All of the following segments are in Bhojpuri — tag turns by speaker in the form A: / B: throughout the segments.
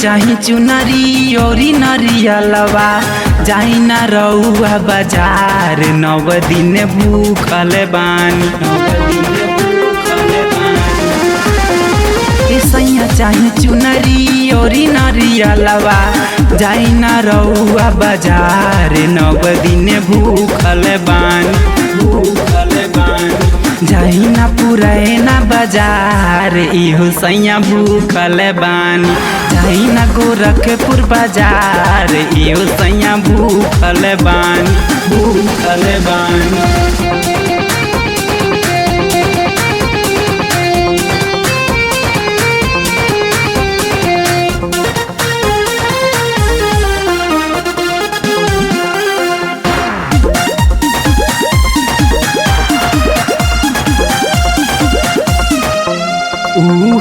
A: चाही चुनरी औरी नरियलवा जाई ना रउआ बाजार 9 दिन भूखल बानी सैया चाही चुनरी औरी नरियलवा जाई ना रउआ बाजार 9 दिन भूखल बानी जाई ना पुरैना बाजार इहो सैया भूखल बानी जाई ना गोरखपुर बाजार इहो सैया भूखल बानी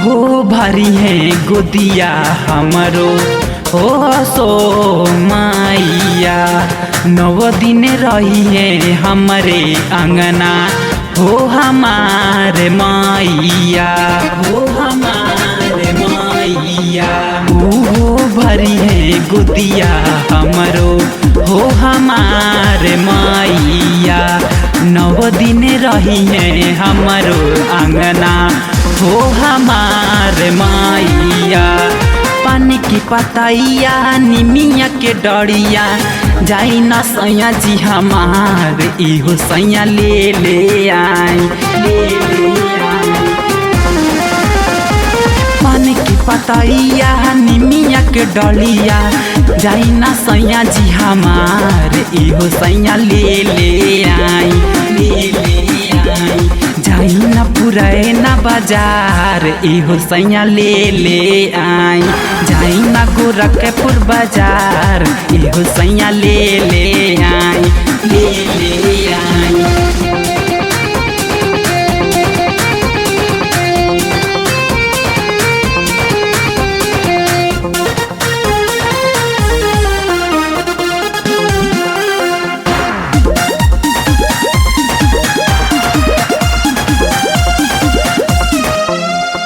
A: हो भारी है गोदिया हमरो हो सो माइया 9 दिन रही है हमरे अंगना हो हमारे माइया हो भरी है गोदिया हमरो हो हमारे माइया 9 दिन रही है हमरो अंगना हो हमारे माइया पानी की पतैया निमिया के डरिया जाई ना सैया जी हमार इहो सैया ले आई पानी की पतैया निमिया के डलिया जाई ना सैया जी हमार इहो सैया ले आई जाई ना पुरैना बाजार इहो सैया ले आई जाई ना गोरखपुर बाजार इहो सैया ले आई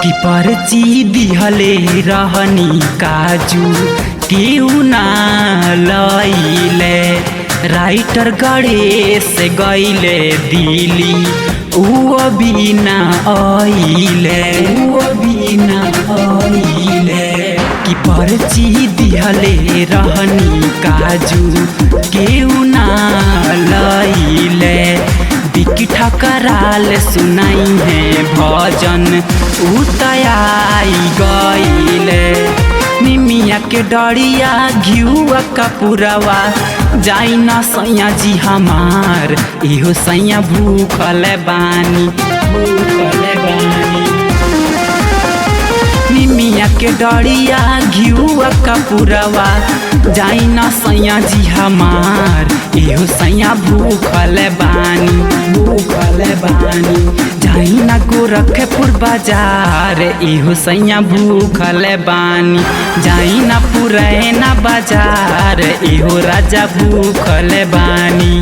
A: की पर्ची दिहले रहनी काजू केहू ना लैले राइटर गणेश गईले दिल्ली ऊ अभी ना आइले की पर्ची दिहले रहनी काजू केहू ना लैले बिकी ठकराल सुनाई है भजन उतयाई गईले निमिया के डरिया घिउआ कपूरवा जाई ना सैया जी हमार इहो सैया भूखल बानी निमिया के डरिया घिउआ कपूरवा जाई ना सैया जी हमार इहो सैया भूखल बानी जाई ना गोरखपुर बाजार इहो सैया भूखल बानी जाई ना पुरैना बाजार इहो राजा भूखल बानी